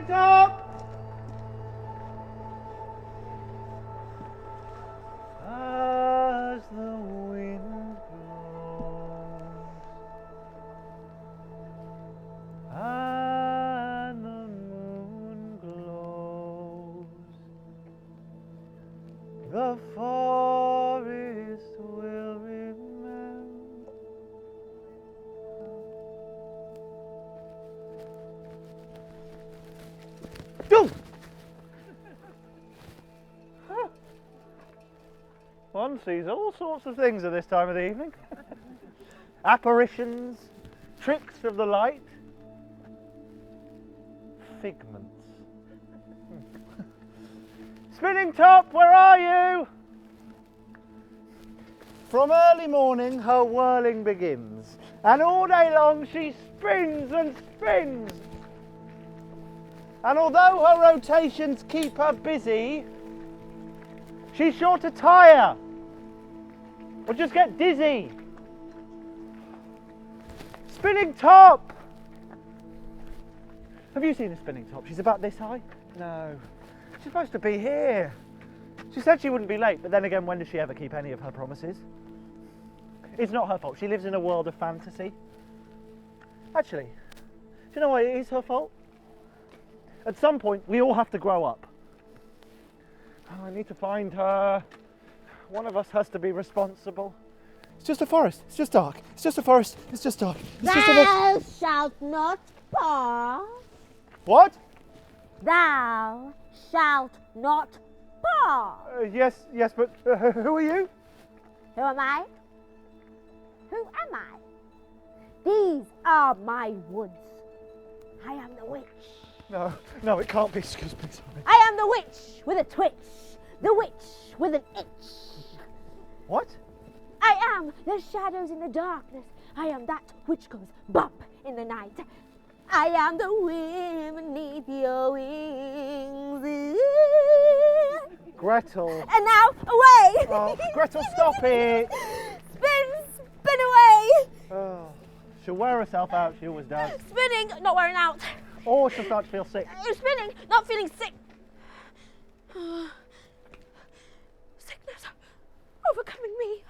Spinning top! As the wind blows and the moon glows, the forest will remember. Do! One sees all sorts of things at this time of the evening. Apparitions, tricks of the light, figments. Spinning top, where are you? From early morning her whirling begins, and all day long she spins and spins. And although her rotations keep her busy, she's sure to tire or just get dizzy. Spinning top! Have you seen a spinning top? She's about this high? No. She's supposed to be here. She said she wouldn't be late, but then again, when does she ever keep any of her promises? It's not her fault. She lives in a world of fantasy. Actually, do you know why it is her fault? At some point, we all have to grow up. Oh, I need to find her. One of us has to be responsible. It's just a forest. It's just dark. It's just a forest. It's just dark. It's just Thou shalt not pass. What? Thou shalt not pass. Yes, but who are you? Who am I? Who am I? These are my woods. I am the witch. No, it can't be. Excuse me, sorry. I am the witch with a twitch. The witch with an itch. What? I am the shadows in the darkness. I am that which goes bump in the night. I am the wind beneath your wings. Gretel. And now, away! Oh, Gretel, stop it! Spin away! Oh, she'll wear herself out, she always does. Spinning, not wearing out. Or she'll start to feel sick. Spinning, not feeling sick. Sickness overcoming me.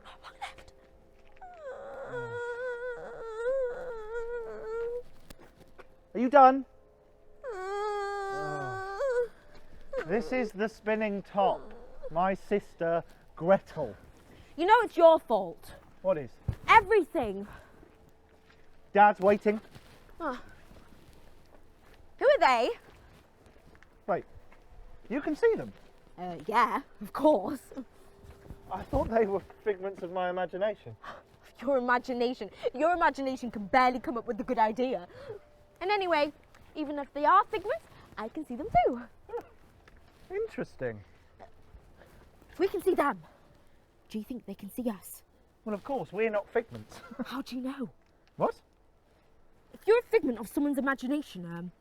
Not long left. Are you done? Oh. This is the spinning top. My sister, Gretel. You know it's your fault. What is? Everything. Dad's waiting. Oh. Who are they? Wait, you can see them? Yeah, of course. I thought they were figments of my imagination. Your imagination can barely come up with a good idea. And anyway, even if they are figments, I can see them too. Interesting. We can see them. Do you think they can see us? Well, of course, we're not figments. How do you know? What? If you're a figment of someone's imagination,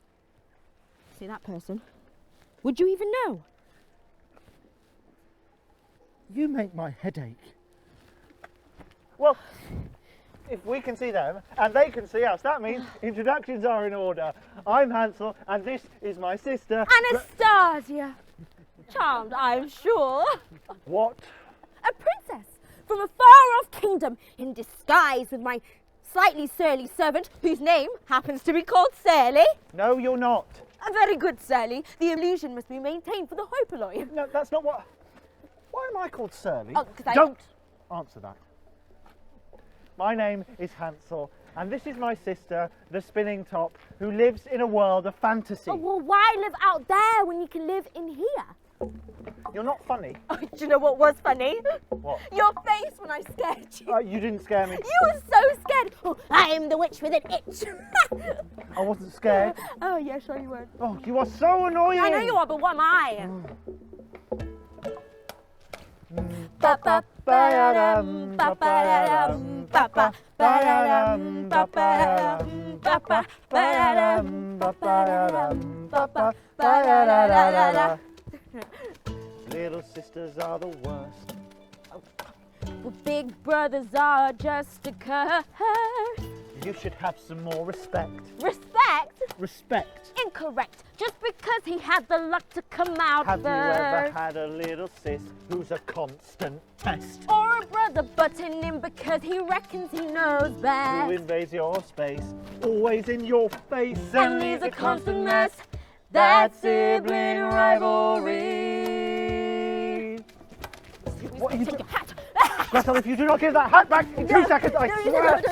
say that person, would you even know? You make my head ache. Well, if we can see them and they can see us, that means introductions are in order. I'm Hansel and this is my sister. Anastasia. Charmed, I'm sure. What? A princess from a far-off kingdom in disguise with my slightly surly servant whose name happens to be called Surly. No, you're not. A very good Surly. The illusion must be maintained for the hoi polloi. No, that's not what... Why am I called Surly? Oh, 'cause Don't answer that. My name is Hansel, and this is my sister, the spinning top, who lives in a world of fantasy. Oh, well, why live out there when you can live in here? You're not funny. Oh, do you know what was funny? What? Your face when I scared you. You didn't scare me. You were so scared. Oh, I am the witch with an itch. I wasn't scared. Oh, yeah, sure you weren't. Oh, you are so annoying. I know you are, but what am I? Little sisters are the worst. Well, big brothers are just a curse. You should have some more respect. Respect? Respect. In correct. Just because he had the luck to come out Have you first. ever had a little sis who's a constant pest? Or a brother butting in because he reckons he knows Who best. invades your space, always in your face, And leaves a constant mess. That sibling rivalry. What are you Take doing? your hat. Gretel, if you do not give that hat back in 2 seconds, I swear!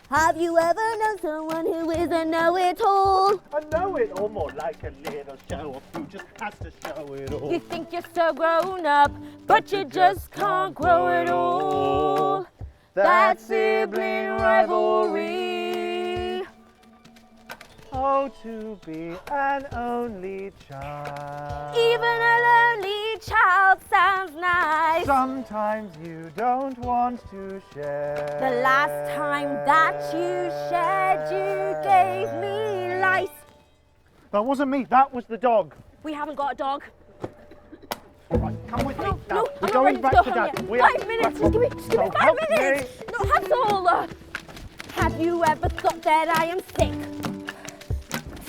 Have you ever known someone who is a know-it-all? I know it, or more like a little show-off who just has to show it all. You think you're so grown up, but you just can't grow it all. That sibling rivalry. Oh, to be an only child. Even a lonely child sounds nice. Sometimes you don't want to share. The last time that you shared, you gave me lice. That wasn't me, that was the dog. We haven't got a dog. Right, come with me. No, Now, no, we're I'm not going ready to back go to home Dad. yet. We are- 5 minutes, just give me So 5 help minutes. me. No, Hansel. Have you ever thought that I am sick?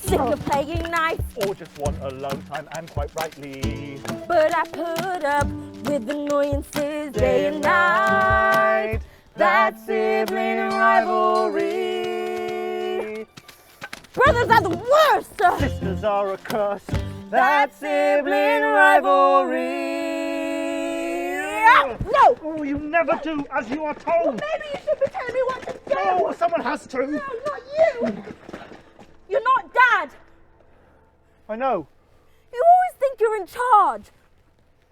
Sick of playing nice, Or just want alone time, and quite rightly. but I put up with annoyances day and night. That sibling rivalry. Brothers are the worst. Sisters are a curse. That sibling rivalry. No. Oh, you never do as you are told. Maybe you should be telling me what to do. Oh, someone has to. No, not you. You're not Dad. I know. You always think you're in charge.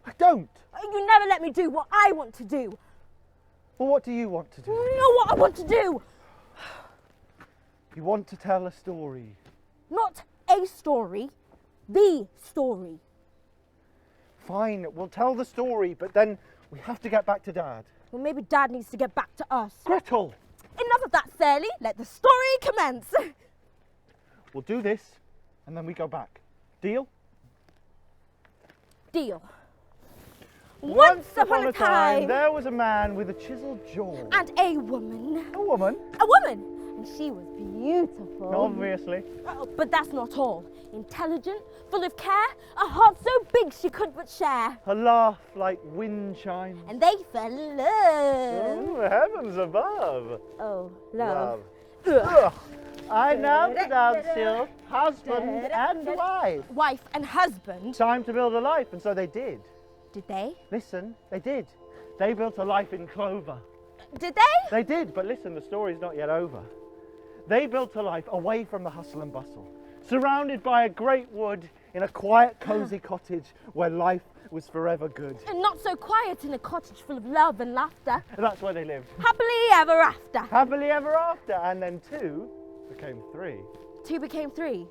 I don't. You never let me do what I want to do. Well, what do you want to do? You know what I want to do. You want to tell a story. Not a story, the story. Fine, we'll tell the story, but then we have to get back to Dad. Well, maybe Dad needs to get back to us. Gretel! Enough of that, Fairly. Let the story commence. We'll do this, and then we go back. Deal? Deal. Once upon a time, there was a man with a chiseled jaw. and a woman. A woman, A woman. And she was beautiful. obviously. Oh, but that's not all. Intelligent, full of care, a heart so big she could but share. A laugh like wind chimes. And they fell in love. Oh, heavens above. Oh, love. Ugh. I now pronounce you husband and wife. Wife and husband. Time to build a life, and so they did. Did they? Listen, they did. They built a life in clover. Did they? They did, but listen, the story's not yet over. They built a life away from the hustle and bustle, surrounded by a great wood in a quiet, cosy cottage where life was forever good. And not so quiet in a cottage full of love and laughter. And that's where they lived. Happily ever after. Happily ever after, and then 2 became 3. 2 became 3.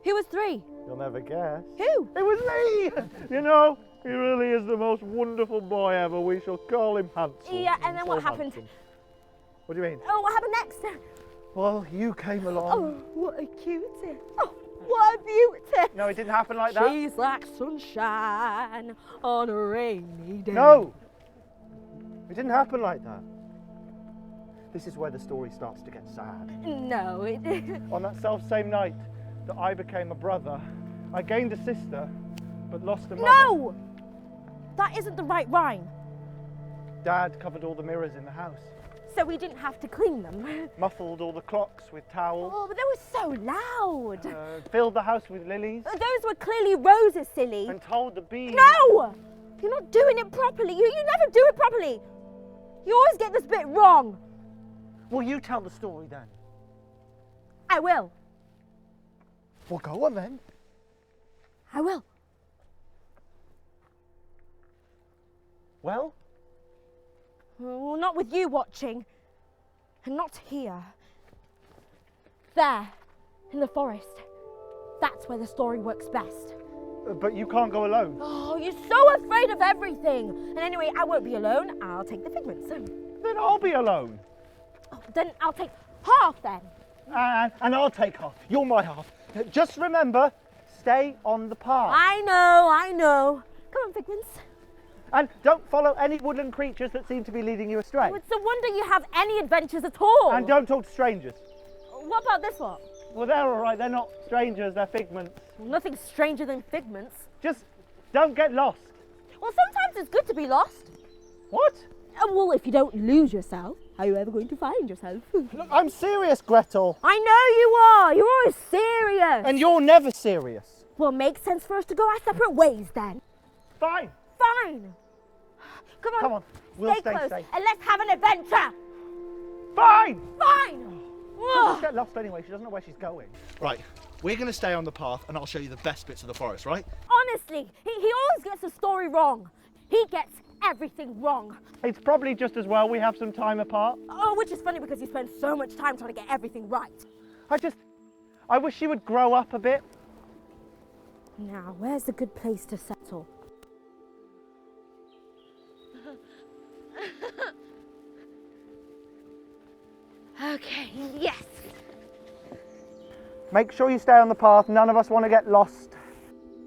Who was 3? You'll never guess. Who? It was me! You know, he really is the most wonderful boy ever. We shall call him Hansel. Yeah, and then what Hansel happened? Hansen. What do you mean? Oh, what happened next? Well, you came along. Oh, what a cutie. Oh, what a beauty. No, it didn't happen like that. She's like sunshine on a rainy day. No! It didn't happen like that. This is where the story starts to get sad. No, it didn't. On that self-same night that I became a brother, I gained a sister, but lost a mother. No! That isn't the right rhyme. Dad covered all the mirrors in the house, So we didn't have to clean them. muffled all the clocks with towels, Oh, but they were so loud. filled the house with lilies, Those were clearly roses, silly. and told the bees... No! You're not doing it properly. You never do it properly. You always get this bit wrong. Well, you tell the story then. I will. Well, go on then. I will. Well, Oh, not with you watching. And not here. There, in the forest. That's where the story works best. but you can't go alone. Oh, you're so afraid of everything. And anyway, I won't be alone. I'll take the figments. Then I'll be alone. Oh, then I'll take half then. And I'll take half. You're my half. Just remember, stay on the path. I know. Come on, figments. And don't follow any woodland creatures that seem to be leading you astray. Oh, it's a wonder you have any adventures at all. And don't talk to strangers. What about this one? Well, they're all right. They're not strangers. They're figments. Nothing stranger than figments. Just don't get lost. Well, sometimes it's good to be lost. What? Well, if you don't lose yourself, how are you ever going to find yourself? Look, I'm serious, Gretel. I know you are. You're always serious. And you're never serious. Well, it makes sense for us to go our separate ways then. Fine. Fine. Come on. Come on. We'll stay close safe. and let's have an adventure. Fine. Fine. She'll just get lost anyway. She doesn't know where she's going. Right, we're going to stay on the path and I'll show you the best bits of the forest, right? Honestly, he always gets the story wrong. He gets everything wrong. It's probably just as well we have some time apart. Oh, which is funny because you spend so much time trying to get everything right. I wish she would grow up a bit. Now, where's a good place to settle? Okay, yes. Make sure you stay on the path. None of us want to get lost.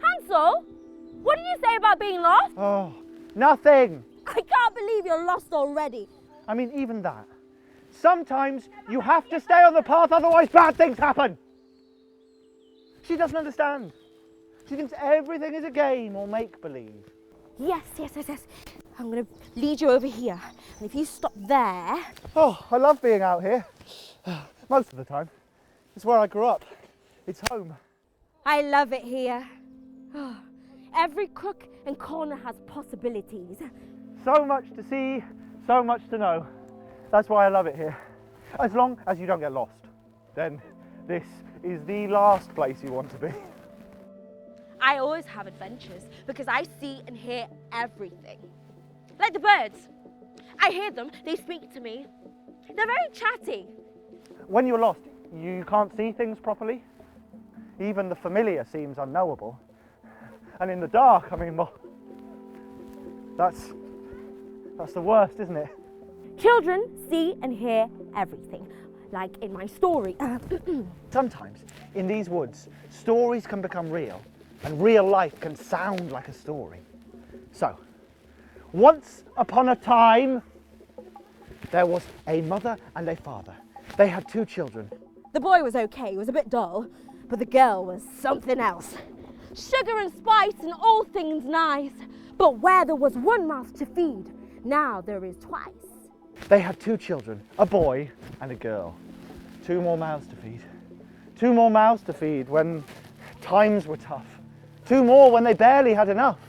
Hansel, what did you say about being lost? Oh, nothing. I can't believe you're lost already. I mean, even that. Sometimes you have to stay on the path, otherwise bad things happen. She doesn't understand. She thinks everything is a game or make-believe. Yes. I'm going to lead you over here. And if you stop there... Oh, I love being out here. Most of the time. It's where I grew up. It's home. I love it here. Every crook and corner has possibilities. So much to see, so much to know. That's why I love it here. As long as you don't get lost, then this is the last place you want to be. I always have adventures because I see and hear everything. Like the birds. I hear them, they speak to me. They're very chatty. When you're lost, you can't see things properly. Even the familiar seems unknowable. And in the dark, I mean, well, that's the worst, isn't it? Children see and hear everything, like in my story. Sometimes, in these woods, stories can become real, and real life can sound like a story. So, once upon a time, there was a mother and a father. They had 2 children. The boy was okay, he was a bit dull, but the girl was something else. Sugar and spice and all things nice, but where there was one mouth to feed, now there is twice. They had 2 children, a boy and a girl. 2 more mouths to feed. 2 more mouths to feed when times were tough. 2 more when they barely had enough.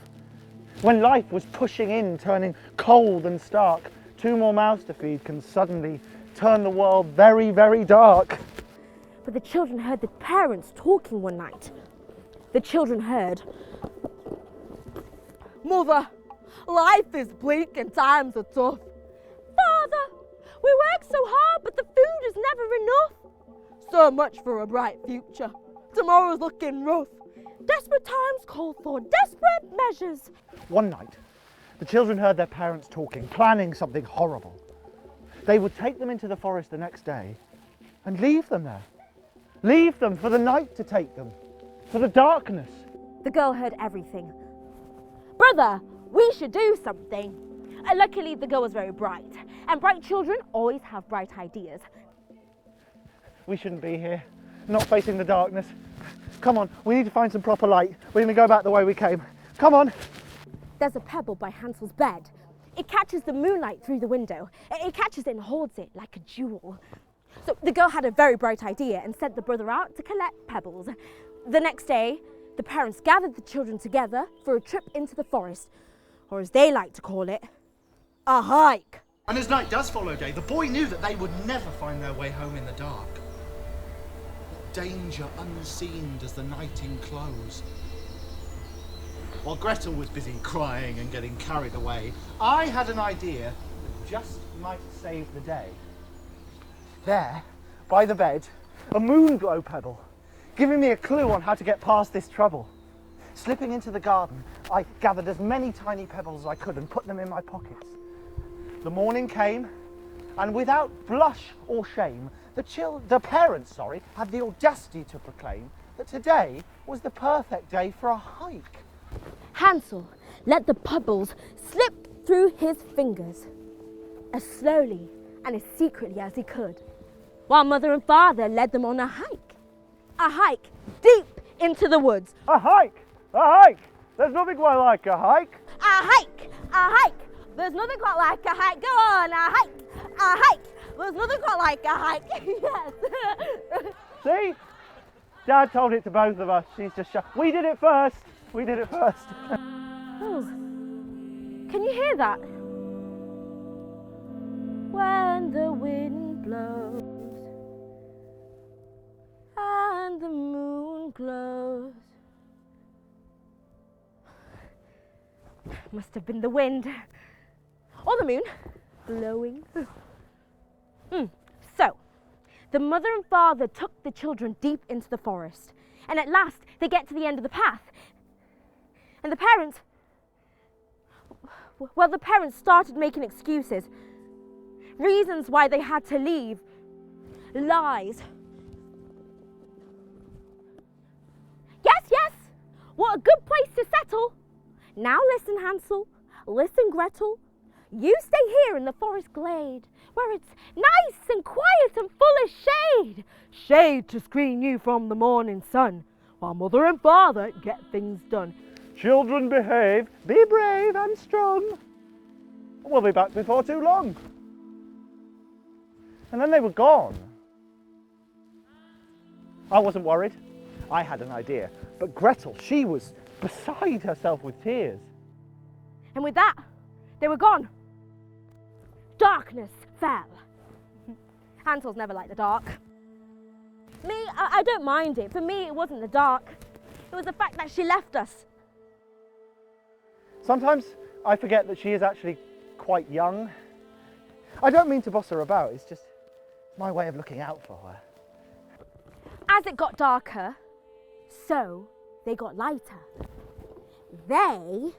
When life was pushing in, turning cold and stark. 2 more mouths to feed can suddenly turn the world very, very dark. But the children heard the parents talking one night. The children heard, "Mother, life is bleak and times are tough. Father, we work so hard but the food is never enough. So much for a bright future. Tomorrow's looking rough. Desperate times call for desperate measures." One night, the children heard their parents talking, planning something horrible. They would take them into the forest the next day and leave them there. Leave them for the night to take them, for the darkness. The girl heard everything. "Brother, we should do something." Luckily, the girl was very bright, and bright children always have bright ideas. We shouldn't be here, not facing the darkness. Come on, we need to find some proper light. We're going to go back the way we came. Come on. There's a pebble by Hansel's bed. It catches the moonlight through the window. It catches it and holds it like a jewel. So the girl had a very bright idea and sent the brother out to collect pebbles. The next day, the parents gathered the children together for a trip into the forest, or as they like to call it, a hike. And as night does follow day, the boy knew that they would never find their way home in the dark. Danger unseen does the night enclose. While Gretel was busy crying and getting carried away, I had an idea that just might save the day. There, by the bed, a moonglow pebble, giving me a clue on how to get past this trouble. Slipping into the garden, I gathered as many tiny pebbles as I could and put them in my pockets. The morning came, and without blush or shame, the parents had the audacity to proclaim that today was the perfect day for a hike. Hansel let the pebbles slip through his fingers as slowly and as secretly as he could, while Mother and Father led them on a hike. A hike deep into the woods. A hike! A hike! There's nothing quite like a hike. A hike! A hike! There's nothing quite like a hike. Go on, a hike! A hike! There's nothing quite like a hike. Yes. See? Dad told it to both of us. She's just we did it first. We did it first. Oh. Can you hear that? When the wind blows and the moon glows. Must have been the wind. Or the moon blowing. So, the mother and father took the children deep into the forest, and at last they get to the end of the path. And the parents started making excuses. Reasons why they had to leave. Lies. Yes, what a good place to settle. Now listen, Hansel, listen, Gretel. You stay here in the forest glade, where it's nice and quiet and full of shade. Shade to screen you from the morning sun, while mother and father get things done. Children behave, be brave and strong. We'll be back before too long. And then they were gone. I wasn't worried. I had an idea. But Gretel, she was beside herself with tears. And with that, they were gone. Darkness fell. Hansel's never liked the dark. Me, I don't mind it. For me, it wasn't the dark. It was the fact that she left us. Sometimes I forget that she is actually quite young. I don't mean to boss her about, it's just my way of looking out for her. As it got darker, so they got lighter. They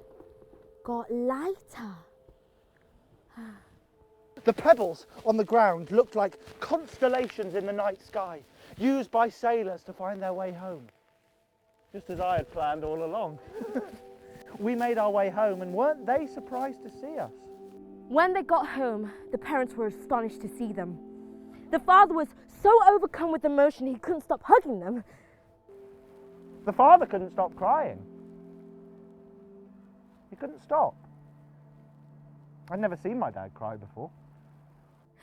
got lighter. The pebbles on the ground looked like constellations in the night sky, used by sailors to find their way home. Just as I had planned all along. We made our way home, and weren't they surprised to see us? When they got home, the parents were astonished to see them. The father was so overcome with emotion he couldn't stop hugging them. The father couldn't stop crying. He couldn't stop. I'd never seen my dad cry before.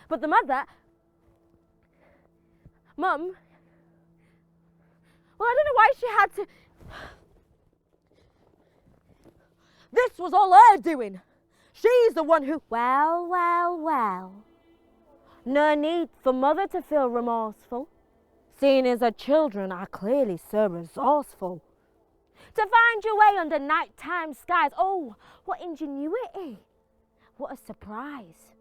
But the mother, Mum, well, I don't know why she had to. This was all her doing. She's the one who. Well. No need for mother to feel remorseful, seeing as her children are clearly so resourceful. To find your way under nighttime skies, oh, what ingenuity! What a surprise.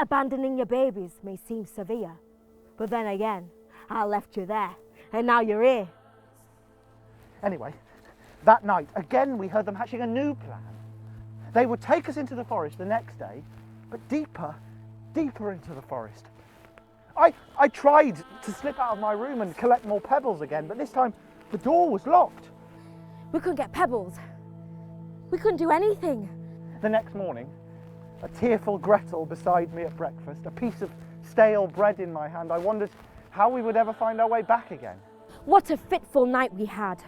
Abandoning your babies may seem severe, but then again, I left you there, and now you're here. Anyway, that night, again we heard them hatching a new plan. They would take us into the forest the next day, but deeper into the forest. I tried to slip out of my room and collect more pebbles again, but this time the door was locked. We couldn't get pebbles. We couldn't do anything. The next morning, a tearful Gretel beside me at breakfast, a piece of stale bread in my hand, I wondered how we would ever find our way back again. What a fitful night we had.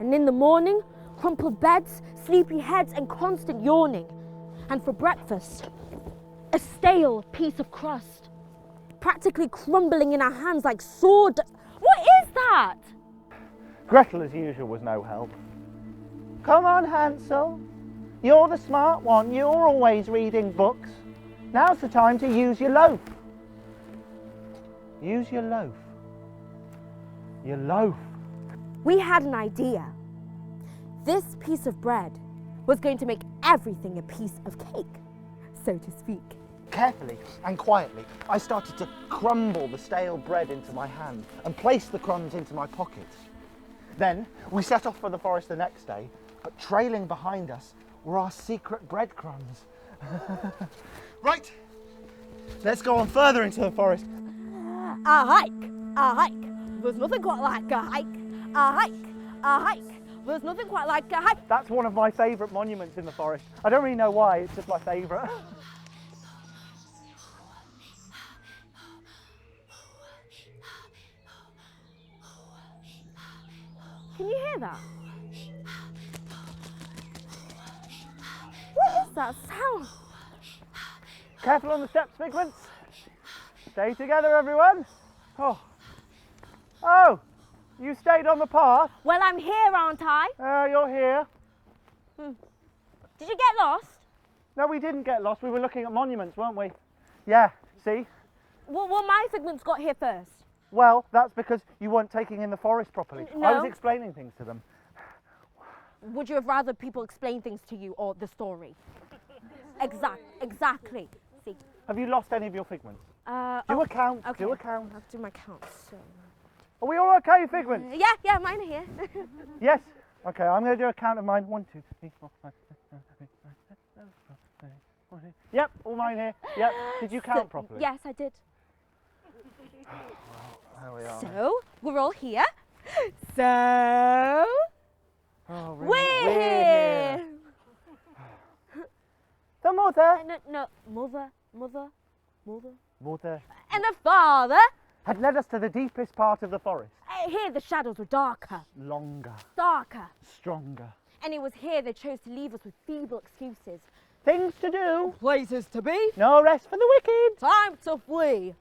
And in the morning, crumpled beds, sleepy heads, and constant yawning. And for breakfast, a stale piece of crust, practically crumbling in our hands like sawdust. What is that? Gretel, as usual, was no help. Come on, Hansel. You're the smart one. You're always reading books. Now's the time to use your loaf. Use your loaf. Your loaf. We had an idea. This piece of bread was going to make everything a piece of cake, so to speak. Carefully and quietly, I started to crumble the stale bread into my hand and place the crumbs into my pockets. Then we set off for the forest the next day, but trailing behind us were our secret breadcrumbs. Right, let's go on further into the forest. A hike. There's nothing quite like a hike. A hike. There's nothing quite like a hike. That's one of my favourite monuments in the forest. I don't really know why, it's just my favourite. Can you hear that? What is that sound? Careful on the steps, Figments. Stay together, everyone. Oh. Oh, you stayed on the path? Well, I'm here, aren't I? You're here. Did you get lost? No, we didn't get lost. We were looking at monuments, weren't we? Yeah, see? Well, my Figments got here first. Well, that's because you weren't taking in the forest properly. No. I was explaining things to them. Would you have rather people explain things to you or the story? Exactly. See. Have you lost any of your Figments? Do a count. Okay. Do a count. I'll do my count. So. Are we all okay, Figments? Yeah, mine are here. Yes. Okay, I'm going to do a count of mine. 1, 2, 3, 4, 5, 6, 7, 8, 9, 10, 11, 12, 13, 14. Yep, all mine here. Yep. Did you count properly? Yes, I did. There we are. So, we're all here. So, Oh, we're here. The mother. No, mother. Mother And the father. had led us to the deepest part of the forest. Here the shadows were darker, Longer, stronger. and it was here they chose to leave us with feeble excuses. Things to do. Places to be. No rest for the wicked. Time to flee.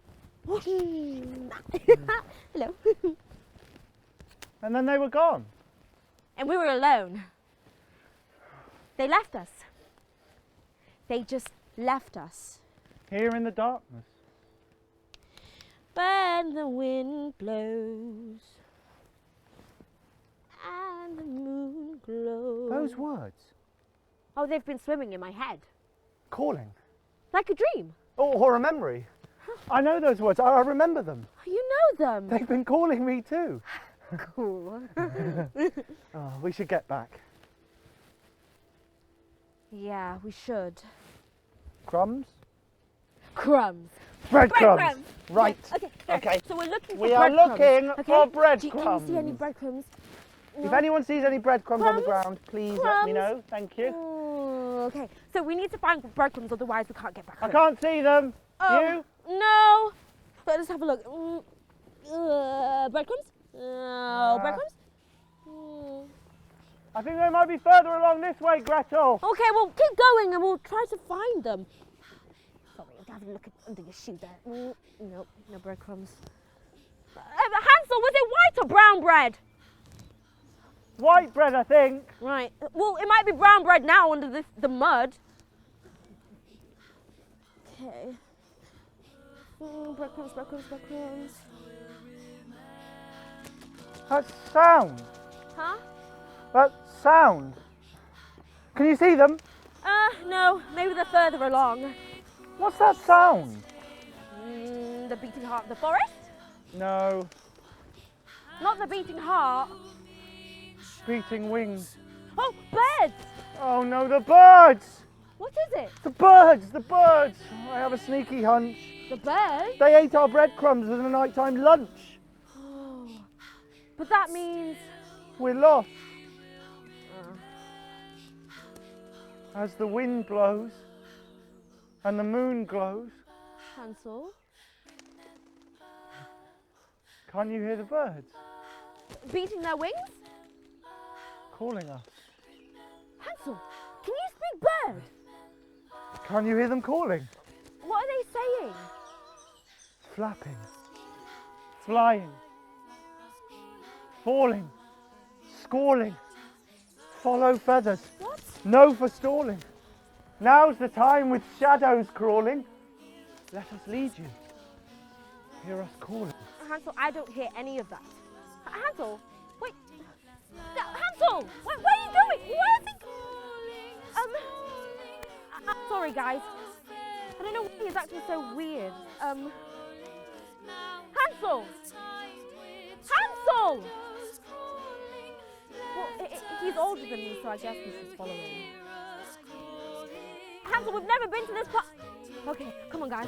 Hello. And then they were gone. And we were alone. They left us. They just left us. Here in the darkness. When the wind blows and the moon glows. Those words. Oh, they've been swimming in my head. Calling. Like a dream. Or a memory. I know those words. I remember them. You know them. They've been calling me too. Cool. Oh, we should get back. Yeah, we should. Crumbs? Crumbs. Breadcrumbs. Breadcrumbs. Right. Okay. Okay. So we're looking for We are breadcrumbs. looking Okay? for Can breadcrumbs. you see any breadcrumbs? If No? anyone sees any breadcrumbs on the Crumbs? ground, please let me Crumbs? know. Thank you. Oh, okay. So we need to find breadcrumbs, otherwise we can't get back I home. can't see them. Oh, You? No. Let us have a look. Breadcrumbs? Breadcrumbs? Mm. I think they might be further along this way, Gretel. Okay, well, keep going and we'll try to find them. Sorry, I'm having a look under your shoe there. No, no breadcrumbs. Hansel, was it white or brown bread? White bread, I think. Right. Well, it might be brown bread now under the mud. Okay. Breadcrumbs. That sound. Huh? That sound. Can you see them? No. Maybe they're further along. What's that sound? The beating heart of the forest? No. Not the beating heart. Beating wings. Oh, birds! Oh no, the birds! What is it? The birds! The birds! I have a sneaky hunch. The birds? They ate our breadcrumbs as a nighttime lunch. Oh. But that means... We're lost. As the wind blows and the moon glows, Hansel? can't you hear the birds Beating their wings? calling us? Hansel, can you speak bird? Can't you hear them calling? What are they saying? Flapping, flying, falling, squalling, follow feathers, What? no for stalling. Now's the time with shadows crawling. Let us lead you. Hear us calling. Hansel, I don't hear any of that. Hansel, wait. No, Hansel, where are you going? Where is he? Sorry guys. I don't know why he's acting so weird. Hansel! Hansel! Well, he's older than me, so I guess we should follow him. Hansel, we've never been to this part. Okay, come on guys.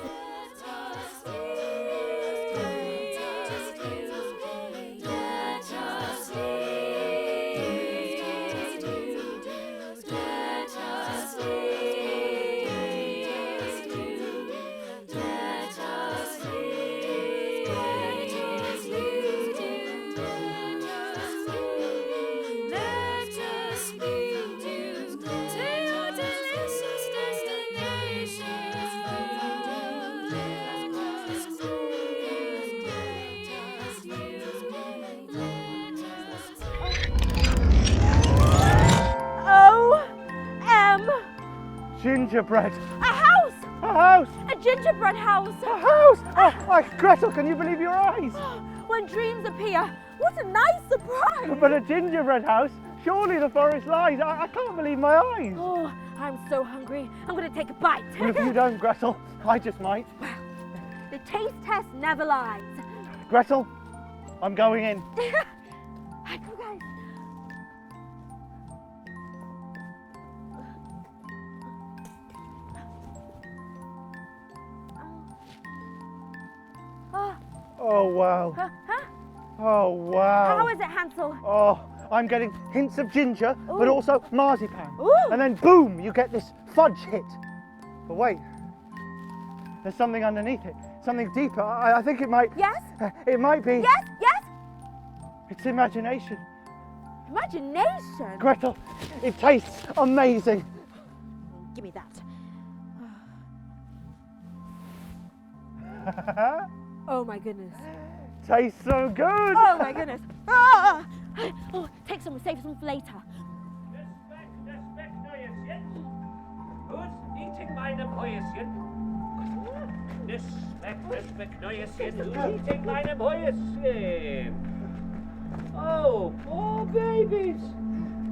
gingerbread. A house! A house! A gingerbread house! A house! Oh, my Gretel, can you believe your eyes? When dreams appear, what a nice surprise! But a gingerbread house? Surely the forest lies. I can't believe my eyes. Oh, I'm so hungry. I'm going to take a bite. Well, if you don't, Gretel, I just might. The taste test never lies. Gretel, I'm going in. Hi, you guys. Oh, wow. Huh? Oh, wow. How is it, Hansel? Oh, I'm getting hints of ginger, but Ooh. also marzipan. Ooh. And then boom, you get this fudge hit. But wait, there's something underneath it, something deeper. I think it might. Yes? It might be. Yes? Yes? It's imagination. Imagination? Gretel, it tastes amazing. Give me that. Oh my goodness. Tastes so good. Oh my goodness. Ah! Oh, take some, save some for later. Das Specknäuschen. Who's eating meine Mäuschen? Das Specknäuschen. Who's eating meine Mäuschen? Oh, poor babies.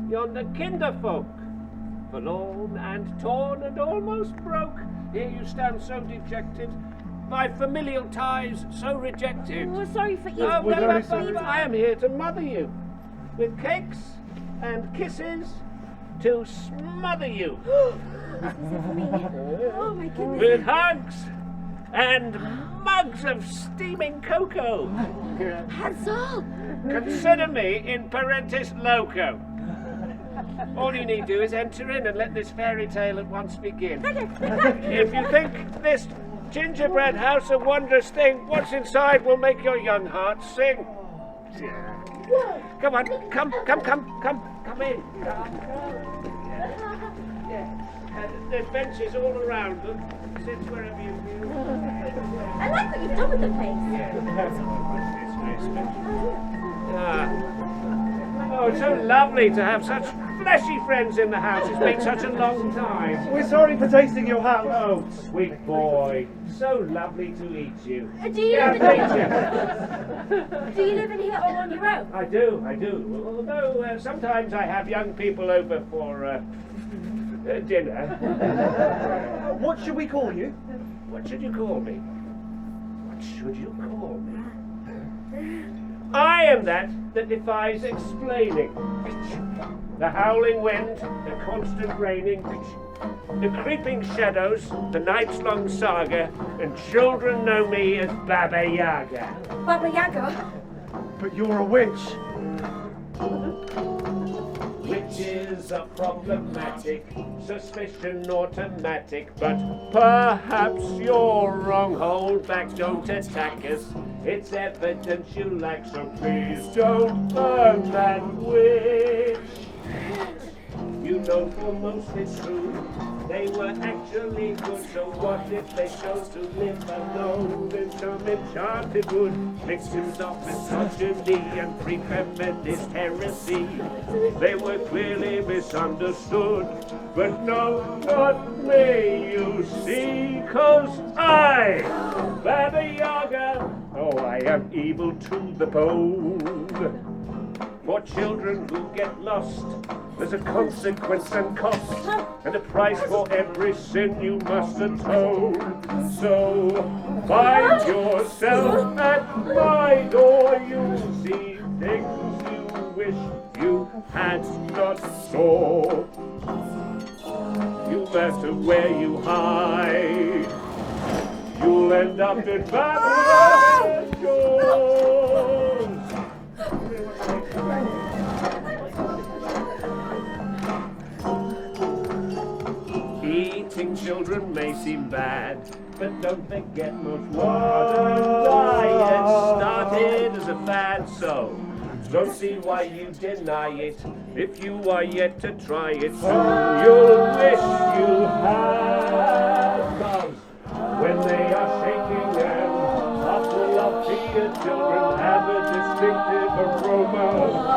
Yonder kinderfolk. Forlorn and torn and almost broke. Here you stand so dejected. My familial ties so rejected. Oh, sorry for eating. We're very sorry. I am here to mother you with cakes and kisses to smother you. Oh my goodness. With hugs and mugs of steaming cocoa. Hansel! Consider me in parentis loco. All you need do is enter in and let this fairy tale at once begin. If you think this gingerbread house a wondrous thing, what's inside will make your young heart sing. Come on, come in. There's benches all around them. Sit wherever you feel. I like what you've done with the place. Oh, it's so lovely to have such fleshy friends in the house. It's been such a long time. We're sorry for tasting your house. Oh, sweet boy. So lovely to eat you. Do you live in here all on your own? I do. Although sometimes I have young people over for dinner. What should we call you? What should you call me? I am that defies explaining. The howling wind, the constant raining, the creeping shadows, the night's long saga, and children know me as Baba Yaga. Baba Yaga? But you're a witch. Witches are problematic, suspicion automatic, but perhaps you're wrong. Hold back, don't attack us. It's evidence you lack, so please don't burn that witch. You know for most it's true, they were actually good, so what if they chose to live alone in some enchanted wood? Victims of misogyny and pre-feminist heresy, they were clearly misunderstood, but no, not me, you see, 'cause I, Baba Yaga, oh, I am evil to the bone. For children who get lost, there's a consequence and cost, and a price for every sin you must atone. So find yourself at my door, you'll see things you wish you had not saw. No matter where you hide, you'll end up in Babylon shores. Eating children may seem bad, but don't forget most modern diets started as a fad, so don't see why you deny it. If you are yet to try it, soon you'll wish you had. 'Cause when they are shaking and are full of fear, children have a distinctive aroma,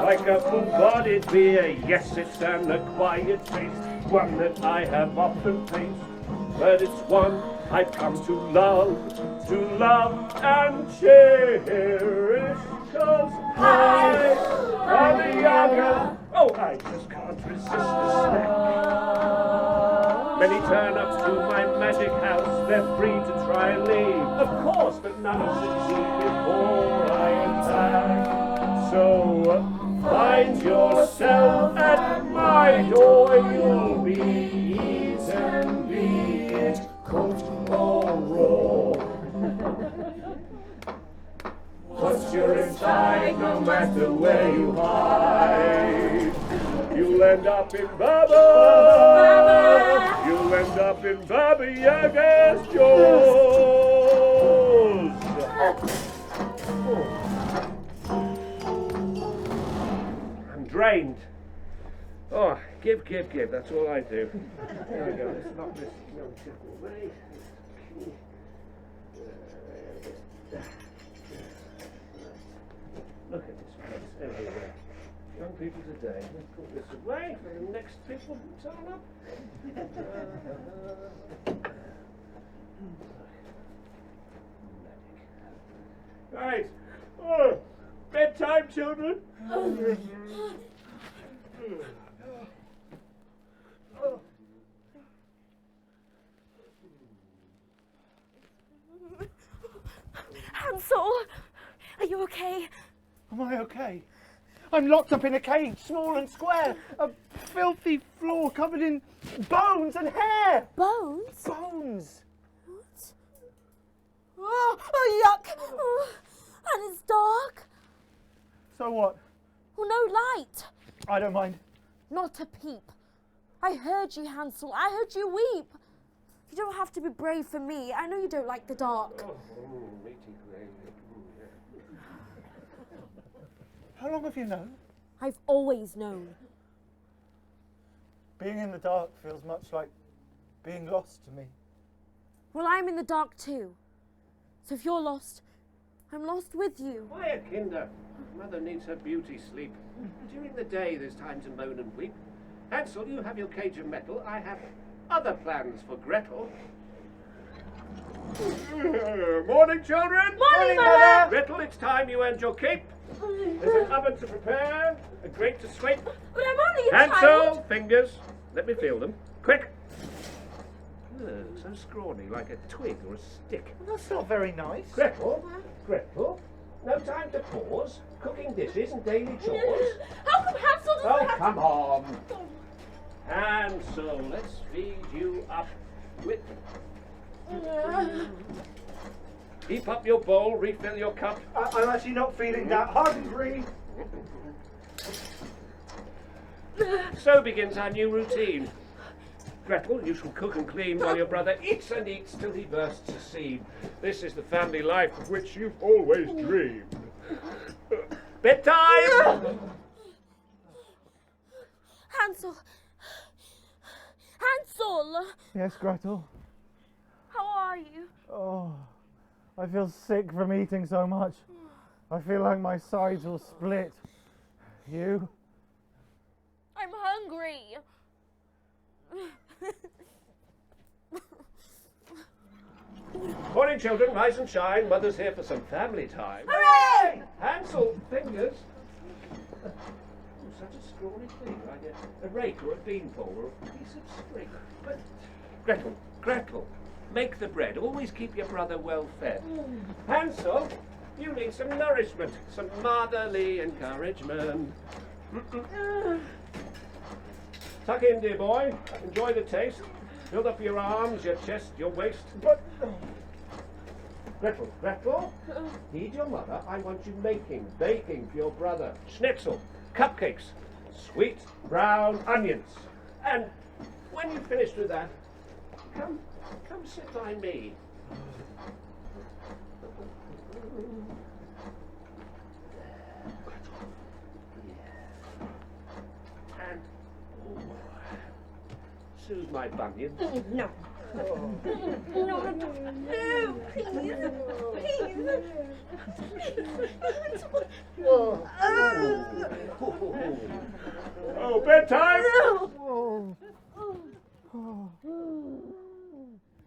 like a full-bodied beer. Yes, it's an acquired taste. one that I have often faced, but it's one I've come to love and cherish, 'cause I'm a younger. Oh, I just can't resist the snack. Many turn up to my magic house, they're free to try and leave, of course, but none succeed before I attack. So find yourself at my door, you'll be eaten, be it cooked or raw. Once you're inside, no matter where you hide, you'll end up in Baba. You'll end up in Baba Yaga's jaws. I'm drained. Oh, give. That's all I do. There we go. Let's knock this young chap away. Look at this place everywhere. Young people today. Let's put this away for the next people who turn up. Right. Oh, bedtime, children. Hansel, are you okay? Am I okay? I'm locked up in a cage, small and square. A filthy floor covered in bones and hair. Bones? Bones. What? Oh, yuck! Oh, and it's dark. So what? Well, no light. I don't mind. Not a peep. I heard you, Hansel. I heard you weep. You don't have to be brave for me. I know you don't like the dark. How long have you known? I've always known. Being in the dark feels much like being lost to me. Well, I'm in the dark too. So if you're lost, I'm lost with you. Quiet, Kinder. Mother needs her beauty sleep. During the day, there's time to moan and weep. Hansel, you have your cage of metal. I have other plans for Gretel. Morning, children. Morning, Mother. Gretel, it's time you earned your cape. There's an oven to prepare, a grate to scrape. But I'm only a Hansel, child. fingers. Let me feel them. Quick. So scrawny, like a twig or a stick. Well, that's not very nice. Gretel, no time to pause. Cooking dishes and daily chores. How come Hansel doesn't Oh, have come on. Hansel, let's feed you up with... Heap up your bowl, refill your cup. I'm actually not feeling that hungry. So begins our new routine. Gretel, you shall cook and clean while your brother eats and eats till he bursts a seam. This is the family life of which you've always dreamed. Bedtime! Hansel! Hansel! Yes, Gretel. How are you? Oh, I feel sick from eating so much. I feel like my sides will split. You? I'm hungry. Morning, children. Rise and shine. Mother's here for some family time. Hooray! Hansel, fingers. Oh, such a scrawny thing, like a rake or a beanpole or a piece of string. But Gretel, make the bread. Always keep your brother well fed. Hansel, you need some nourishment, some motherly encouragement. Tuck in, dear boy. Enjoy the taste. Build up your arms, your chest, your waist. But Gretel, heed your mother. I want you baking for your brother. Schnitzel, cupcakes, sweet brown onions. And when you've finished with that, come sit by me. And soothe my bunion. No. No, please. Oh, bedtime! Oh.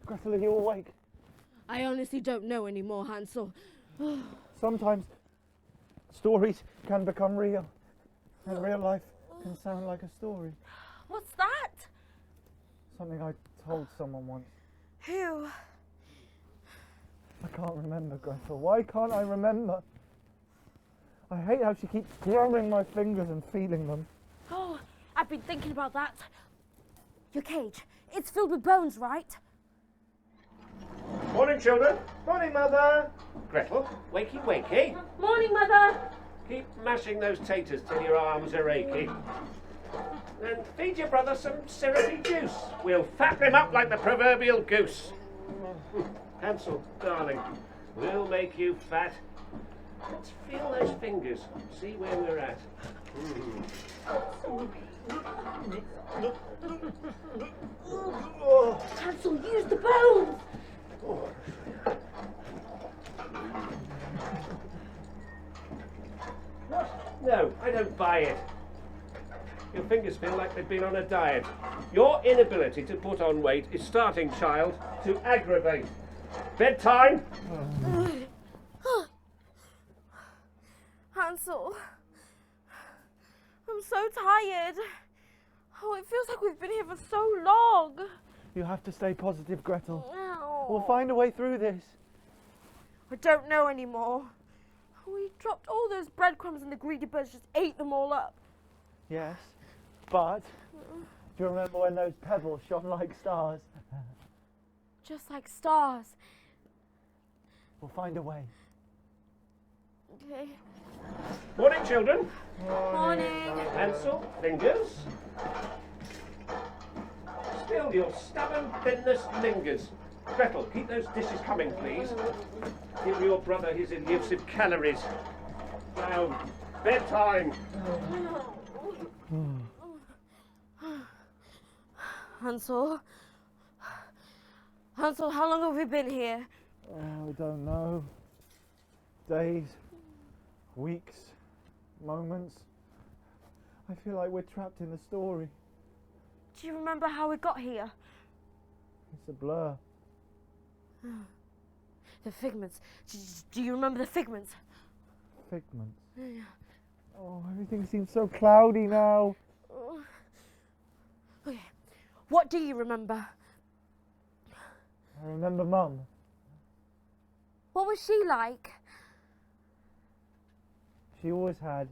Gretel, are you awake? I honestly don't know anymore, Hansel. Sometimes stories can become real, and real life can sound like a story. What's that? Something I told someone once. Who? I can't remember, Gretel. Why can't I remember? I hate how she keeps grabbing my fingers and feeling them. Oh, I've been thinking about that. Your cage, it's filled with bones, right? Morning, children. Morning, Mother! Gretel, wakey, wakey. Morning, Mother. Keep mashing those taters till your arms are achy. And feed your brother some syrupy juice. We'll fatten him up like the proverbial goose. Hansel, darling, we'll make you fat. Let's feel those fingers, see where we're at. Hansel, use the bones. What? No, I don't buy it. Your fingers feel like they've been on a diet. Your inability to put on weight is starting, child, to aggravate. Bedtime? Hansel, I'm so tired. Oh, it feels like we've been here for so long. You have to stay positive, Gretel. Ow. We'll find a way through this. I don't know anymore. We dropped all those breadcrumbs and the greedy birds just ate them all up. Yes, but do you remember when those pebbles shone like stars? Just like stars. We'll find a way. Okay. Morning, children. Morning. Hansel, fingers. Still, your stubborn thinness lingers. Gretel, keep those dishes coming, please. Give your brother his elusive calories. Now, bedtime. Hansel? Hansel, how long have we been here? Oh, I don't know. Days, weeks, moments. I feel like we're trapped in the story. Do you remember how we got here? It's a blur. The figments. Do you remember the figments? Figments. Yeah. Oh, everything seems so cloudy now. Okay. What do you remember? I remember Mum. What was she like? She always had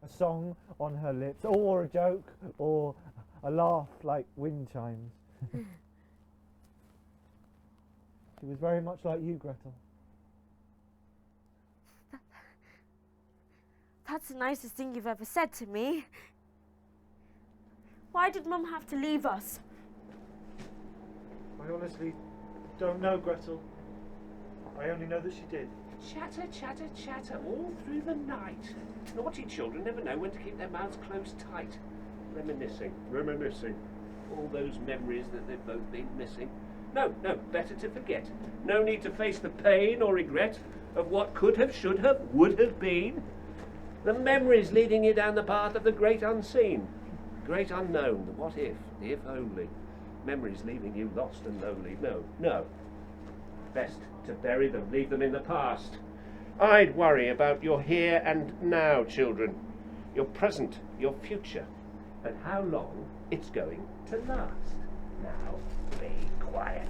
a song on her lips, or a joke, or a laugh like wind chimes. She was very much like you, Gretel. That's the nicest thing you've ever said to me. Why did Mum have to leave us? I honestly don't know, Gretel. I only know that she did. Chatter, chatter, chatter all through the night. Naughty children never know when to keep their mouths closed tight. Reminiscing. All those memories that they've both been missing. No, better to forget. No need to face the pain or regret of what could have, should have, would have been. The memories leading you down the path of the great unseen. Great unknown, the what if, the if only. Memories leaving you lost and lonely. No. Best to bury them, leave them in the past. I'd worry about your here and now, children. Your present, your future, and how long it's going to last. Now, be quiet.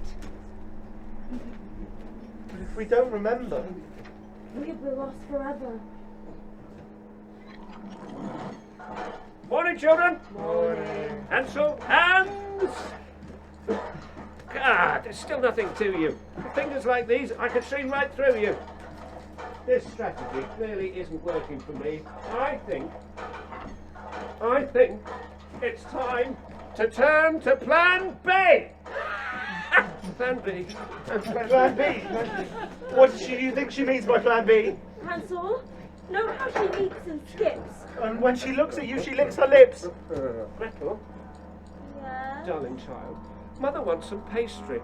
But if we don't remember... We'll be lost forever. Morning, children. Morning. Hansel, hands! God, there's still nothing to you. Fingers like these, I could see right through you. This strategy clearly isn't working for me. I think it's time to turn to Plan B. Plan B. Plan B? What do you think she means by Plan B? Hansel, know how she leaps and skips? And when she looks at you, she licks her lips. Gretel, Yeah? darling child, Mother wants some pastry.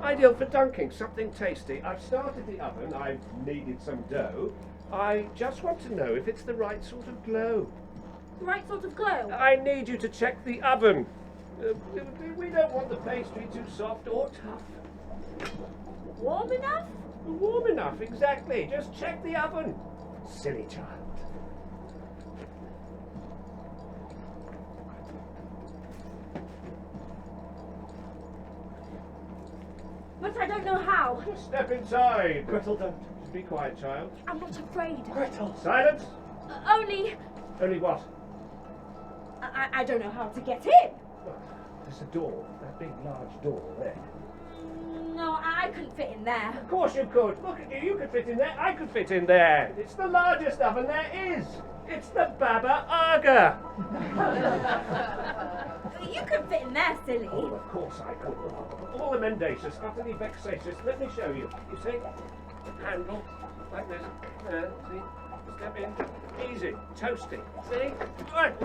Ideal for dunking, something tasty. I've started the oven, I've kneaded some dough. I just want to know if it's the right sort of glow. The right sort of glow? I need you to check the oven. We don't want the pastry too soft or tough. Warm enough? Warm enough, exactly. Just check the oven. Silly child. But I don't know how. Just step inside. Gretel, don't. Be quiet, child. I'm not afraid. Gretel. Silence. Only Only what? I don't know how to get in. Well, there's a door. That big, large door there. No, I couldn't fit in there. Of course you could. Look at you. You could fit in there. I could fit in there. It's the largest oven there is. It's the Baba Aga. You could fit in there, silly. Oh, of course I could. All the mendacious, utterly vexatious. Let me show you. You see? Handle. Like this. There, see? Step in. Easy. Toasty. See? Right.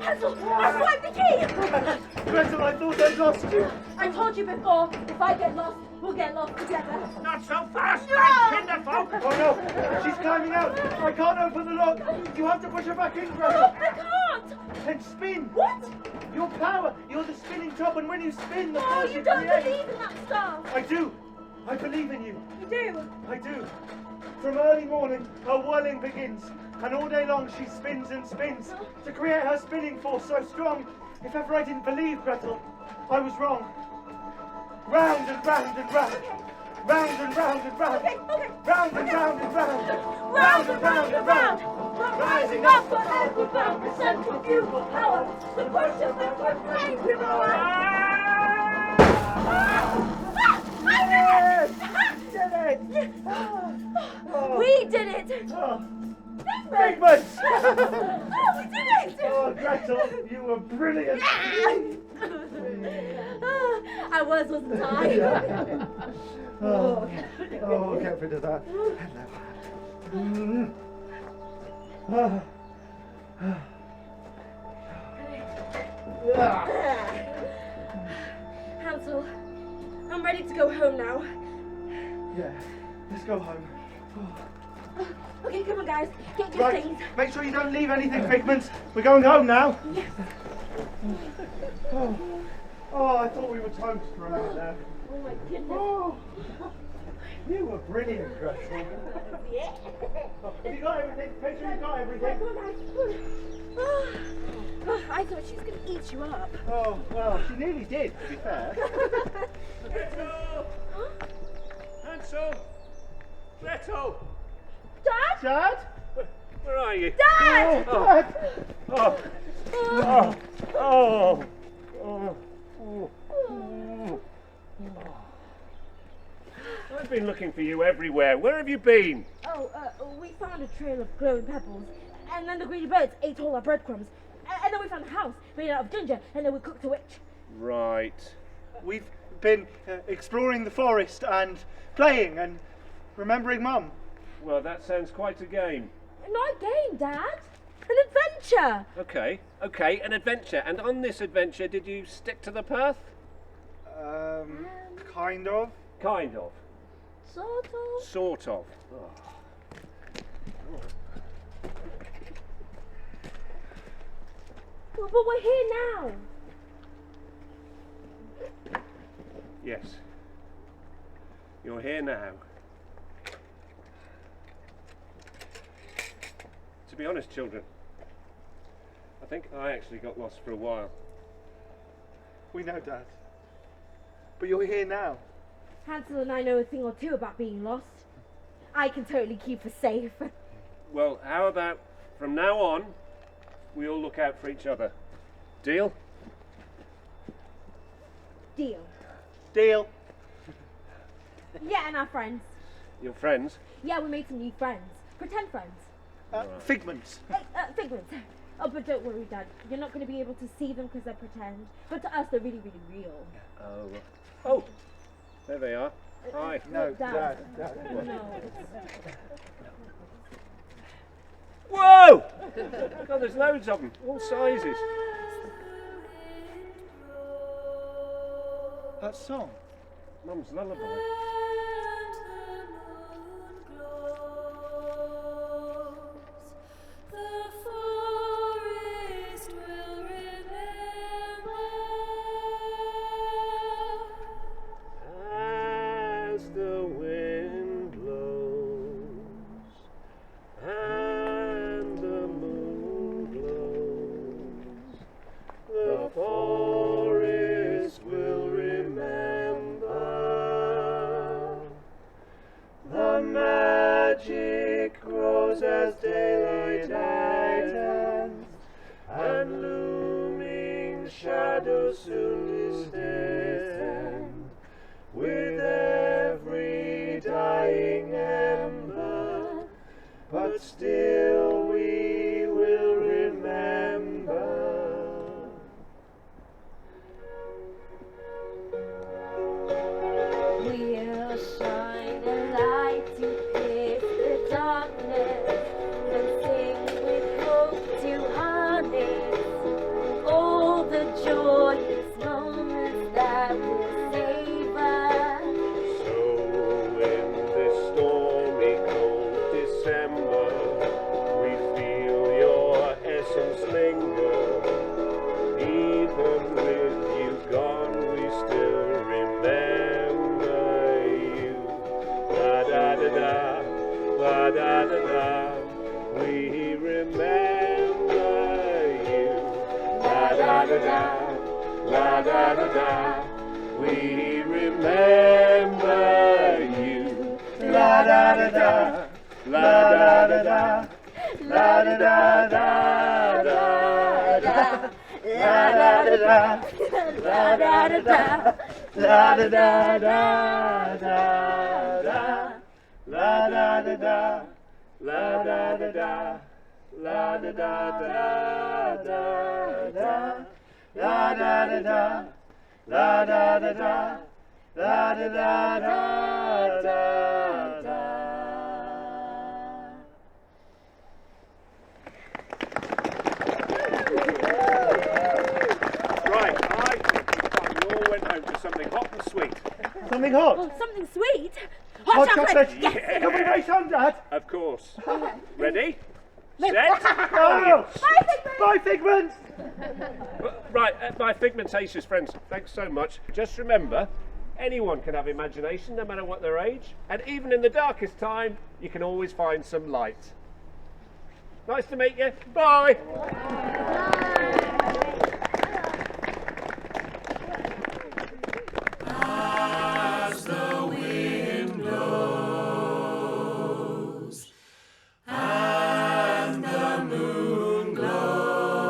Hansel, I swiped the key! Gretel, I thought I'd lost you. I told you before, if I get lost, we'll get lost together. Not so fast, No! my kinderfolk! Oh no, she's climbing out. I can't open the lock. You have to push her back in, Gretel. No, I can't! And spin. What? Your power. You're the spinning top, and when you spin, the No, force you don't create. believe in that stuff. I do. I believe in you. You do. I do. From early morning, her whirling begins, and all day long she spins and spins to create her spinning force so strong. If ever I didn't believe, Gretel, I was wrong. Round and round and round. Round and round and round. Okay. Round and round and round. Round and round and round. But rising up for every bound percent of beautiful power. The worship that we're praying to I did it! We did it! Figment! Oh, we did it! Oh, Gretel, you were brilliant! I wasn't I? Oh, get rid of that. Hansel, I'm ready to go home now. Yeah, let's go home. Okay, come on, guys. Get your Right, things. make sure you don't leave anything, Figment. We're going home now. Yes. Oh, I thought we were toast for a minute there. Oh my goodness. Oh, you were brilliant, Crespin. Yeah. Have you got everything? Make sure you got everything. Come on, guys. Oh, I thought she was going to eat you up. Oh, well, she nearly did, to be fair. Gretel! Hansel! Gretel! Dad? Dad? Where are you? Dad! Oh, Dad! Oh! Oh! Oh! Oh! Oh! I've been looking for you everywhere. Where have you been? Oh, we found a trail of glowing pebbles, and then the greedy birds ate all our breadcrumbs, and then we found a house made out of ginger, and then we cooked a witch. Right. We've been exploring the forest and playing and remembering Mum. Well, that sounds quite a game. Not a game, Dad. An adventure. Okay, an adventure. And on this adventure, did you stick to the path? Kind of. Kind of. Sort of. Sort of. Oh. But we're here now. Yes. You're here now. To be honest, children, I think I actually got lost for a while. We know, Dad. But you're here now. Hansel and I know a thing or two about being lost. I can totally keep us safe. Well, how about from now on, we all look out for each other. Deal? Deal. Deal. Yeah, and our friends. Your friends? Yeah, we made some new friends. Pretend friends. Figments. Hey, figments. Oh, but don't worry, Dad. You're not going to be able to see them because they're pretend. But to us, they're really, really real. Oh, there they are. Hi. No, Dad. Dad. No. Whoa! God, there's loads of them, all sizes. That song. Mum's lullaby. The forest will looming shadows soon descend, with every dying ember, but still we will remember. We'll shine a light to pierce the darkness, and sing with hope to harness all the joyous moments that will save us. So in this stormy cold December, we feel your essence linger. Even with you gone, we still remember you. La da da da, la da da da, we remember you. La da da da, la da da da, we remember you. La da da da, la da da da, la da da da da da. La da da da, la da da da, la da da da da da. La da da da, la da da da, la da da da da da. La da da da, la da da da, la da da da da da. Right, I think it's time you all went home to something hot and sweet. Something hot? Oh, something sweet. Hot chocolate? Yes. Can we race on, Dad? Of course. Ready? No. Set? Oh, bye, Figments! Right, my Figmentaceous friends, thanks so much. Just remember, anyone can have imagination, no matter what their age, and even in the darkest time, you can always find some light. Nice to meet you. Bye. As the wind blows and the moon glows,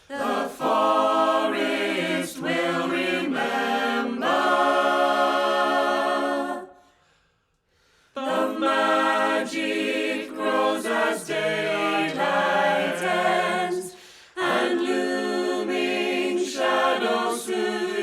the forest will remember. The magic grows as daylight lightens, and looming shadows soon